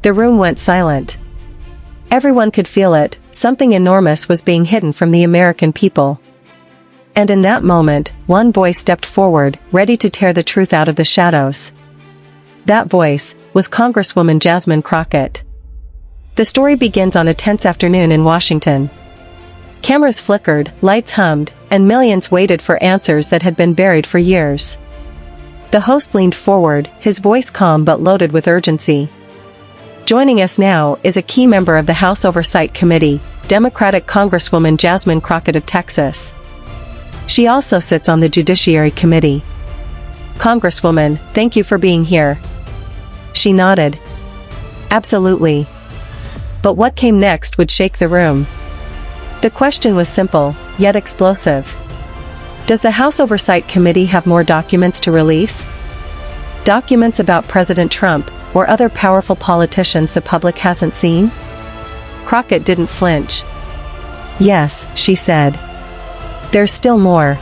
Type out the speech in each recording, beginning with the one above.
The room went silent. Everyone could feel it, something enormous was being hidden from the American people. And in that moment, one voice stepped forward, ready to tear the truth out of the shadows. That voice was Congresswoman Jasmine Crockett. The story begins on a tense afternoon in Washington. Cameras flickered, lights hummed, and millions waited for answers that had been buried for years. The host leaned forward, his voice calm but loaded with urgency. Joining us now is a key member of the House Oversight Committee, Democratic Congresswoman Jasmine Crockett of Texas. She also sits on the Judiciary Committee. Congresswoman, thank you for being here. She nodded. Absolutely. But what came next would shake the room. The question was simple, yet explosive. Does the House Oversight Committee have more documents to release? Documents about President Trump, or other powerful politicians the public hasn't seen? Crockett didn't flinch. Yes, she said. There's still more.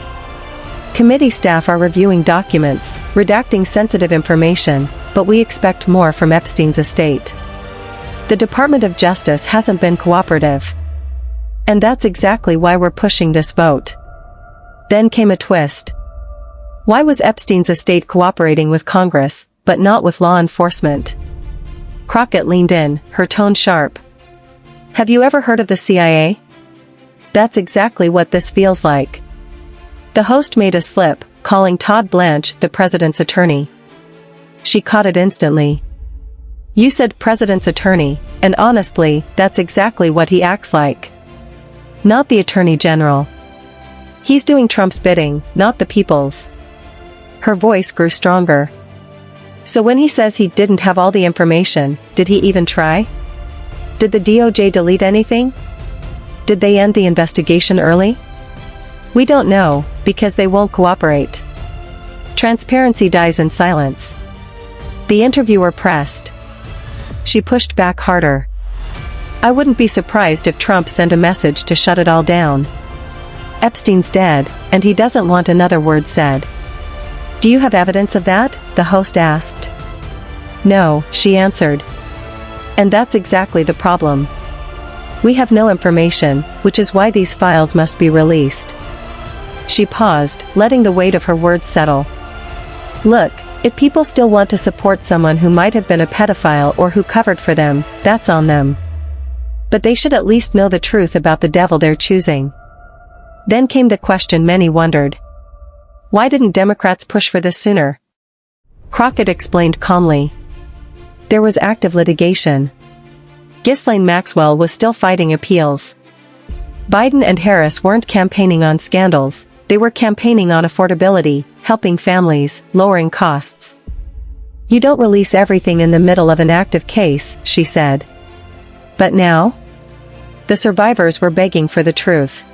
Committee staff are reviewing documents, redacting sensitive information, but we expect more from Epstein's estate. The Department of Justice hasn't been cooperative. And that's exactly why we're pushing this vote. Then came a twist. Why was Epstein's estate cooperating with Congress, but not with law enforcement? Crockett leaned in, her tone sharp. Have you ever heard of the CIA? That's exactly what this feels like. The host made a slip, calling Todd Blanche the president's attorney. She caught it instantly. You said president's attorney, and honestly, that's exactly what he acts like. Not the attorney general. He's doing Trump's bidding, not the people's. Her voice grew stronger. So when he says he didn't have all the information, did he even try? Did the DOJ delete anything? Did they end the investigation early? We don't know, because they won't cooperate. Transparency dies in silence. The interviewer pressed. She pushed back harder. I wouldn't be surprised if Trump sent a message to shut it all down. Epstein's dead, and he doesn't want another word said. Do you have evidence of that? The host asked. No, she answered. And that's exactly the problem. We have no information, which is why these files must be released. She paused, letting the weight of her words settle. Look, if people still want to support someone who might have been a pedophile or who covered for them, that's on them. But they should at least know the truth about the devil they're choosing. Then came the question many wondered. Why didn't Democrats push for this sooner? Crockett explained calmly. There was active litigation. Ghislaine Maxwell was still fighting appeals. Biden and Harris weren't campaigning on scandals, they were campaigning on affordability, helping families, lowering costs. You don't release everything in the middle of an active case, she said. But now? The survivors were begging for the truth.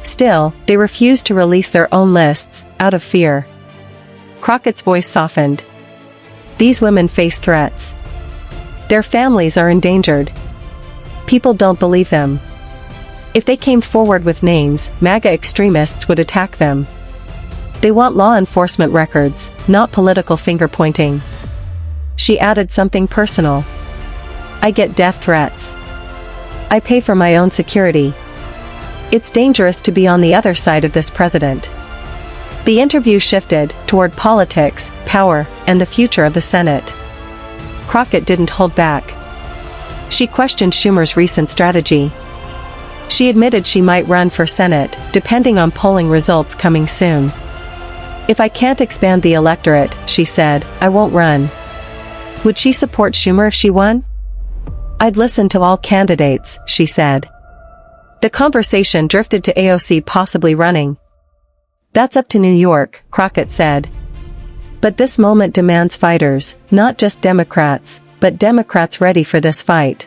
Still, they refused to release their own lists, out of fear. Crockett's voice softened. These women face threats. Their families are endangered. People don't believe them. If they came forward with names, MAGA extremists would attack them. They want law enforcement records, not political finger-pointing. She added something personal. I get death threats. I pay for my own security. It's dangerous to be on the other side of this president. The interview shifted toward politics, power, and the future of the Senate. Crockett didn't hold back. She questioned Schumer's recent strategy. She admitted she might run for Senate, depending on polling results coming soon. If I can't expand the electorate, she said, I won't run. Would she support Schumer if she won? I'd listen to all candidates, she said. The conversation drifted to AOC possibly running. That's up to New York, Crockett said. But this moment demands fighters, not just Democrats, but Democrats ready for this fight.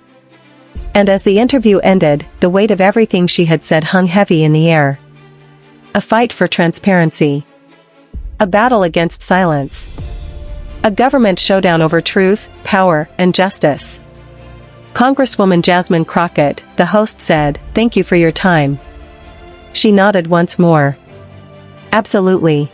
And as the interview ended, the weight of everything she had said hung heavy in the air. A fight for transparency. A battle against silence. A government showdown over truth, power, and justice. Congresswoman Jasmine Crockett, the host said, thank you for your time. She nodded once more. Absolutely.